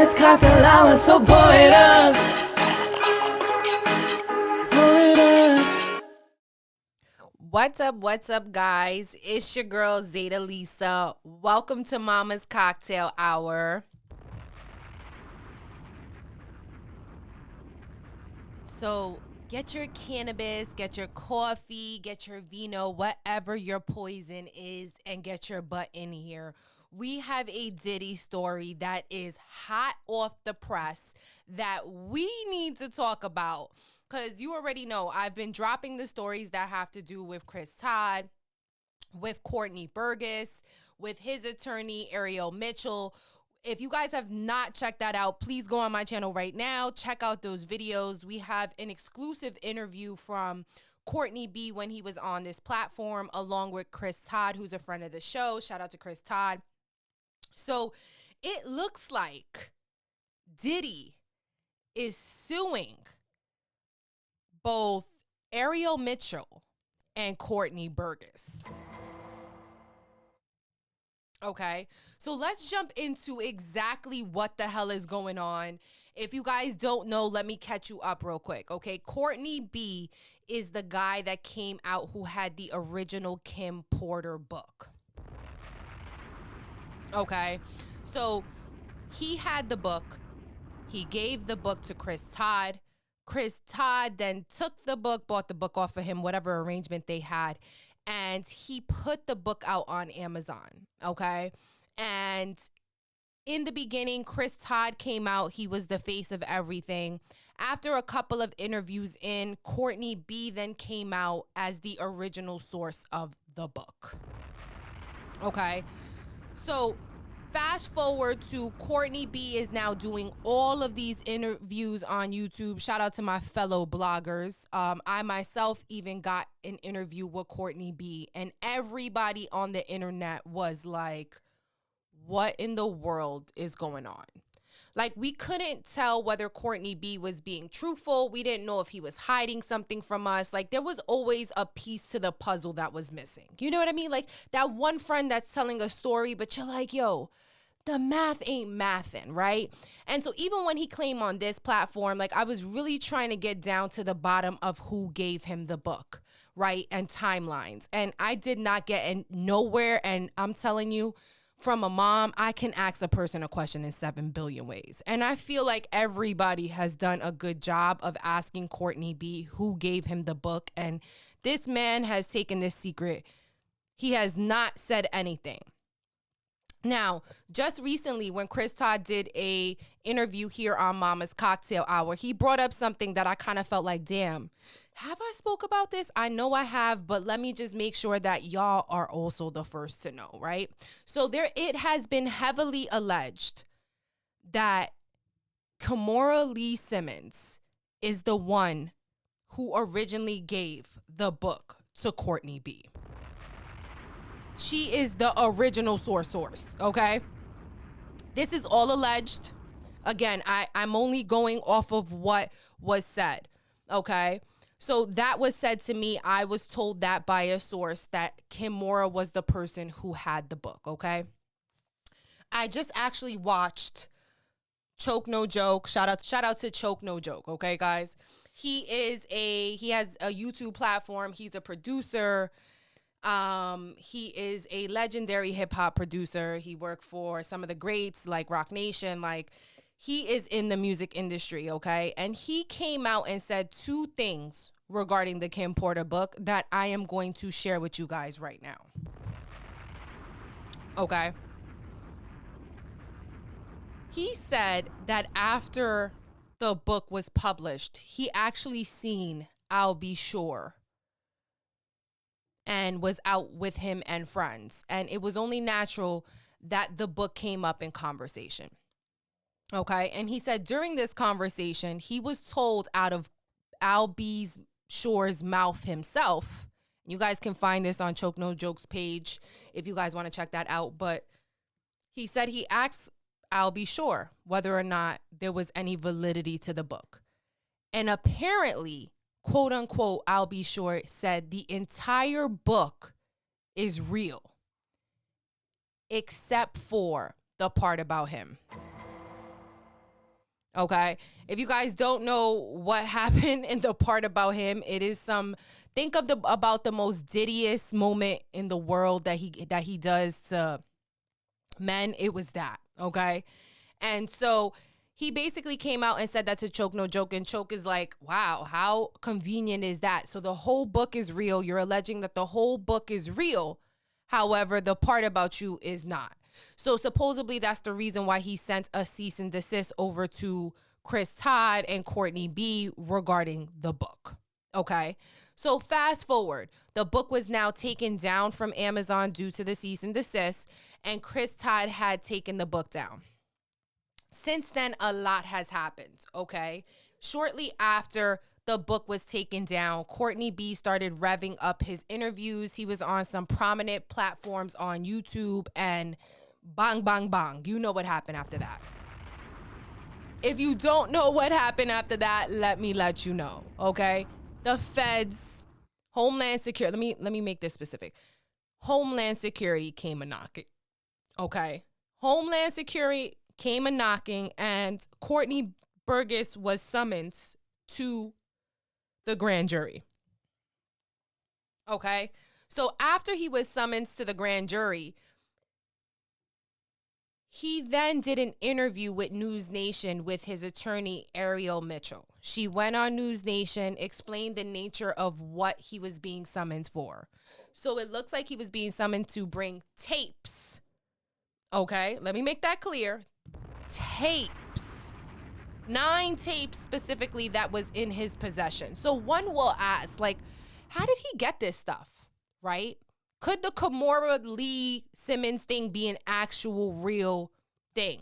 Mama's cocktail hour, so pour it up. Pour it up. What's up, guys? It's your girl, Zaida Lisa. Welcome to Mama's Cocktail Hour. So get your cannabis, get your coffee, get your vino, whatever your poison is, and get your butt in here. We have a Diddy story that is hot off the press that we need to talk about. Because you already know I've been dropping the stories that have to do with Chris Todd, with Courtney Burgess, with his attorney, Ariel Mitchell. If you guys have not checked that out, please go on my channel right now. Check out those videos. We have an exclusive interview from Courtney B when he was on this platform, along with Chris Todd, who's a friend of the show. Shout out to Chris Todd. So it looks like Diddy is suing both Ariel Mitchell and Courtney Burgess. Okay, so let's jump into exactly what the hell is going on. If you guys don't know, let me catch you up real quick. Okay, Courtney B is the guy that came out who had the original Kim Porter book. Okay, so he had the book. He gave the book to Chris Todd. Chris Todd then took the book, bought the book off of him, whatever arrangement they had, and he put the book out on Amazon, okay? And in the beginning, Chris Todd came out. He was the face of everything. After a couple of interviews in, Courtney B then came out as the original source of the book, okay? So fast forward to Courtney B is now doing all of these interviews on YouTube. Shout out to my fellow bloggers. I myself even got an interview with Courtney B, and everybody on the internet was like, what in the world is going on? Like, we couldn't tell whether Courtney B was being truthful. We didn't know if he was hiding something from us. Like, there was always a piece to the puzzle that was missing. You know what I mean? Like, that one friend that's telling a story, but you're like, yo, the math ain't mathin', right? And so even when he claimed on this platform, like, I was really trying to get down to the bottom of who gave him the book, right? And timelines. And I did not get nowhere. And I'm telling you, from a mom, I can ask a person a question in 7 billion ways. And I feel like everybody has done a good job of asking Courtney B who gave him the book. And this man has taken this secret. He has not said anything. Now, just recently when Chris Todd did a interview here on Mama's Cocktail Hour, he brought up something that I kind of felt like, damn, have I spoke about this? I know I have, but let me just make sure that y'all are also the first to know, right? So it has been heavily alleged that Kimora Lee Simmons is the one who originally gave the book to Courtney B. She is the original source, okay? This is all alleged. Again, I'm only going off of what was said, okay? So that was said to me. I was told that by a source that Kimora was the person who had the book, okay? I just actually watched Choke No Joke. Shout out to Choke No Joke, okay, guys? He has a YouTube platform. He's a producer. He is a legendary hip hop producer. He worked for some of the greats like Rock Nation. Like, he is in the music industry, okay? And he came out and said two things regarding the Kim Porter book that I am going to share with you guys right now. Okay? He said that after the book was published, he actually seen I'll Be Sure and was out with him and friends. And it was only natural that the book came up in conversation. Okay. And he said during this conversation, he was told out of Al B. Sure's mouth himself. You guys can find this on Choke No Joke's page if you guys want to check that out. But he said he asked Al B. Sure whether or not there was any validity to the book. And apparently, quote unquote, Al B. Sure said the entire book is real, except for the part about him. Okay. If you guys don't know what happened in the part about him, it is think of about the most Diddyest moment in the world that he does to men. It was that. Okay. And so he basically came out and said that to Choke No Joke, and Choke is like, wow, how convenient is that? So the whole book is real. You're alleging that the whole book is real. However, the part about you is not. So supposedly that's the reason why he sent a cease and desist over to Chris Todd and Courtney B regarding the book. Okay. So fast forward, the book was now taken down from Amazon due to the cease and desist, and Chris Todd had taken the book down. Since then, a lot has happened, okay? Shortly after the book was taken down, Courtney B started revving up his interviews. He was on some prominent platforms on YouTube, and bang, bang, bang. You know what happened after that. If you don't know what happened after that, let me let you know, okay? The feds, Homeland Security, let me make this specific. Homeland Security came a knocking, okay? Homeland Security came a knocking, and Courtney Burgess was summoned to the grand jury. Okay? So after he was summoned to the grand jury, he then did an interview with News Nation with his attorney, Ariel Mitchell. She went on News Nation, explained the nature of what he was being summoned for. So it looks like he was being summoned to bring tapes. Okay? Let me make that clear. Tapes. 9 tapes specifically that was in his possession. So one will ask, like, how did he get this stuff, right? Could the Kimora Lee Simmons thing be an actual real thing?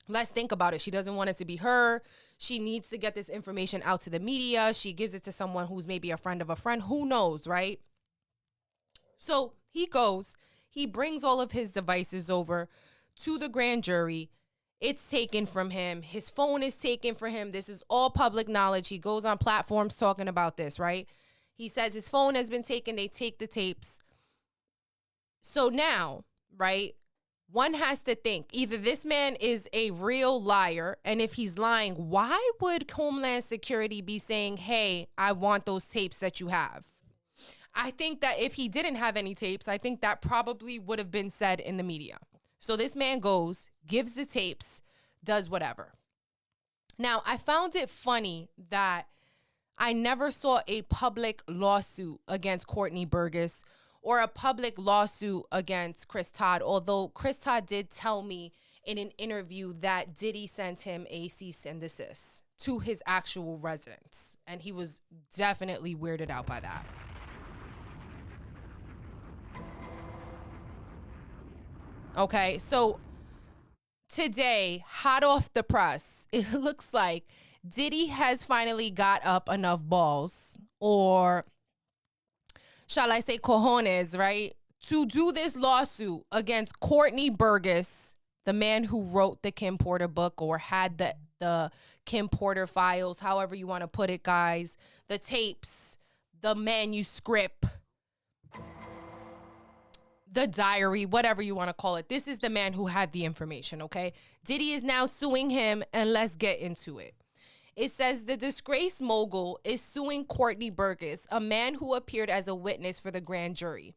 Let's think about it. She doesn't want it to be her. She needs to get this information out to the media. She gives it to someone who's maybe a friend of a friend. Who knows, right? So he goes, he brings all of his devices over to the grand jury. It's taken from him. His phone is taken from him. This is all public knowledge. He goes on platforms talking about this, right? He says his phone has been taken. They take the tapes. So now, right, one has to think, either this man is a real liar, and if he's lying, why would Homeland Security be saying, hey, I want those tapes that you have? I think that if he didn't have any tapes, I think that probably would have been said in the media. So this man goes, gives the tapes, does whatever. Now, I found it funny that I never saw a public lawsuit against Courtney Burgess or a public lawsuit against Chris Todd, although Chris Todd did tell me in an interview that Diddy sent him a cease and desist to his actual residence, and he was definitely weirded out by that. Okay, so today, hot off the press, it looks like Diddy has finally got up enough balls, or shall I say cojones, right, to do this lawsuit against Courtney Burgess, the man who wrote the Kim Porter book or had the Kim Porter files, however you want to put it, guys, the tapes, the manuscript, the diary, whatever you want to call it. This is the man who had the information, okay? Diddy is now suing him, and let's get into it. It says the disgraced mogul is suing Courtney Burgess, a man who appeared as a witness for the grand jury,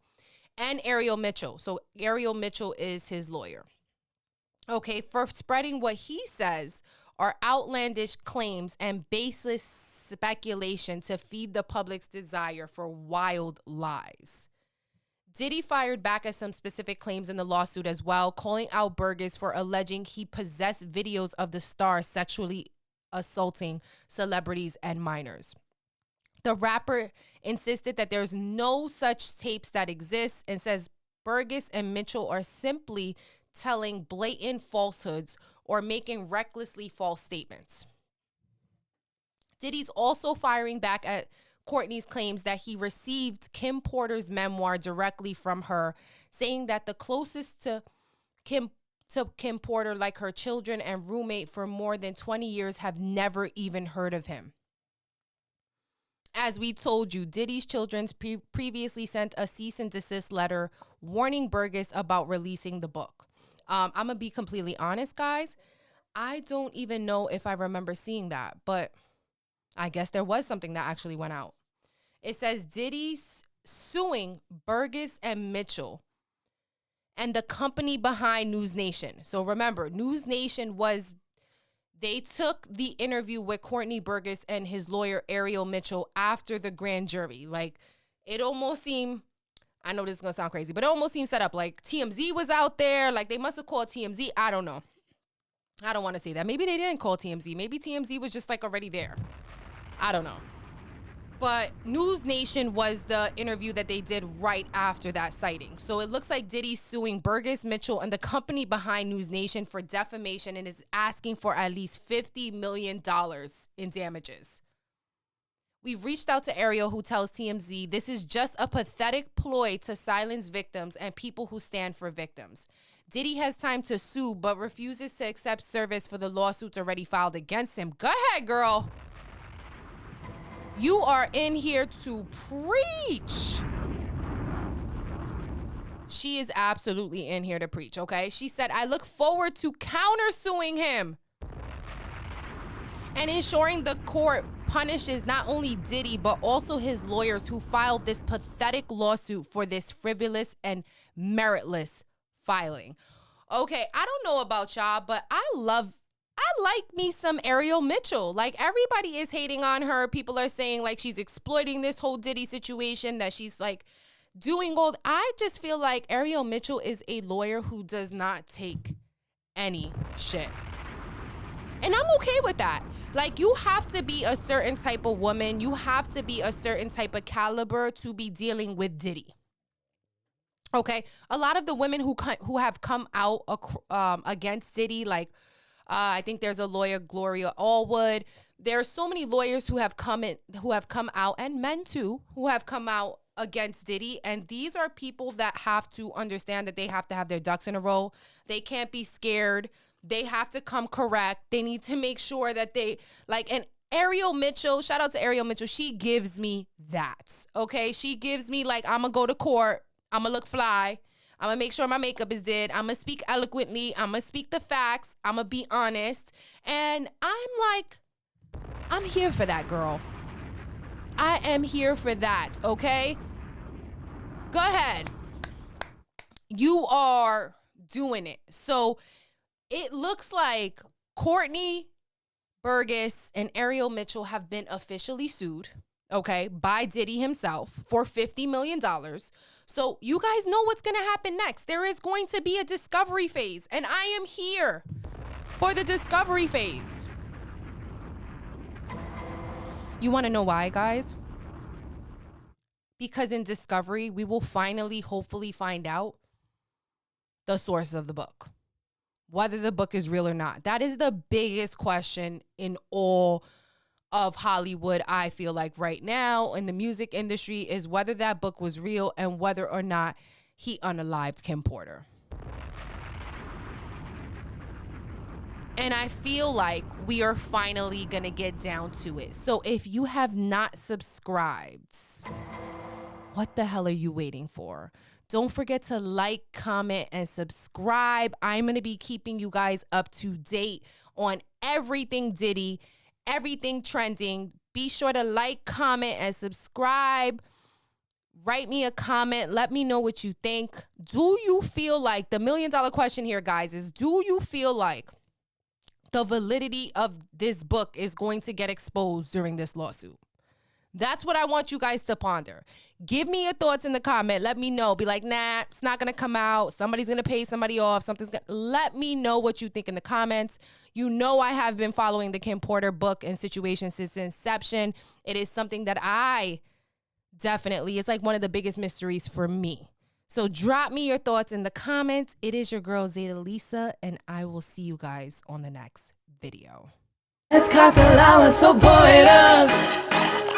and Ariel Mitchell. So Ariel Mitchell is his lawyer. Okay, for spreading what he says are outlandish claims and baseless speculation to feed the public's desire for wild lies. Diddy fired back at some specific claims in the lawsuit as well, calling out Burgess for alleging he possessed videos of the star sexually assaulting celebrities and minors. The rapper insisted that there's no such tapes that exist and says Burgess and Mitchell are simply telling blatant falsehoods or making recklessly false statements. Diddy's also firing back at Courtney's claims that he received Kim Porter's memoir directly from her, saying that the closest to Kim Porter, like her children and roommate for more than 20 years, have never even heard of him. As we told you, Diddy's children previously sent a cease and desist letter warning Burgess about releasing the book. I'm going to be completely honest, guys. I don't even know if I remember seeing that, but I guess there was something that actually went out. It says Diddy's suing Burgess and Mitchell and the company behind News Nation. So remember, News Nation they took the interview with Courtney Burgess and his lawyer, Ariel Mitchell, after the grand jury. Like, it almost seemed, I know this is going to sound crazy, but it almost seemed set up like TMZ was out there. Like, they must have called TMZ. I don't know. I don't want to say that. Maybe they didn't call TMZ. Maybe TMZ was just like already there. I don't know. But News Nation was the interview that they did right after that sighting. So it looks like Diddy's suing Burgess, Mitchell, and the company behind News Nation for defamation and is asking for at least $50 million in damages. We've reached out to Ariel, who tells TMZ this is just a pathetic ploy to silence victims and people who stand for victims. Diddy has time to sue, but refuses to accept service for the lawsuits already filed against him. Go ahead, girl. You are in here to preach. She is absolutely in here to preach, okay? She said, I look forward to countersuing him and ensuring the court punishes not only Diddy, but also his lawyers who filed this pathetic lawsuit for this frivolous and meritless filing. Okay, I don't know about y'all, but I like me some Ariel Mitchell. Like, everybody is hating on her. People are saying like she's exploiting this whole Diddy situation, that she's like doing all. I just feel like Ariel Mitchell is a lawyer who does not take any shit. And I'm okay with that. Like, you have to be a certain type of woman. You have to be a certain type of caliber to be dealing with Diddy. Okay, a lot of the women who have come out against Diddy, like I think there's a lawyer, Gloria Allwood. There are so many lawyers who have come out, and men too, who have come out against Diddy. And these are people that have to understand that they have to have their ducks in a row. They can't be scared. They have to come correct. They need to make sure that they like. And Ariel Mitchell, shout out to Ariel Mitchell. She gives me that. Okay, she gives me like, I'm gonna go to court. I'm gonna look fly. I'm gonna make sure my makeup is did. I'm gonna speak eloquently. I'm gonna speak the facts. I'm gonna be honest. And I'm here for that, girl. I am here for that, okay? Go ahead. You are doing it. So it looks like Courtney Burgess and Ariel Mitchell have been officially sued, okay, by Diddy himself for $50 million. So you guys know what's going to happen next. There is going to be a discovery phase, and I am here for the discovery phase. You want to know why, guys? Because in discovery, we will finally, hopefully, find out the source of the book, whether the book is real or not. That is the biggest question in all of Hollywood, I feel like right now in the music industry, is whether that book was real and whether or not he unalived Kim Porter. And I feel like we are finally going to get down to it. So if you have not subscribed, what the hell are you waiting for? Don't forget to like, comment, and subscribe. I'm going to be keeping you guys up to date on everything Diddy, everything trending. Be sure to like, comment, and subscribe. Write me a comment. Let me know what you think. Do you feel like, the $1 million question here, guys, is do you feel like the validity of this book is going to get exposed during this lawsuit? That's what I want you guys to ponder. Give me your thoughts in the comment. Let me know. Be like, nah, it's not going to come out. Somebody's going to pay somebody off. Let me know what you think in the comments. You know I have been following the Kim Porter book and situation since inception. It is something that it's like one of the biggest mysteries for me. So drop me your thoughts in the comments. It is your girl, Zaida Lisa, and I will see you guys on the next video. It's cocktail hour, so pour it up.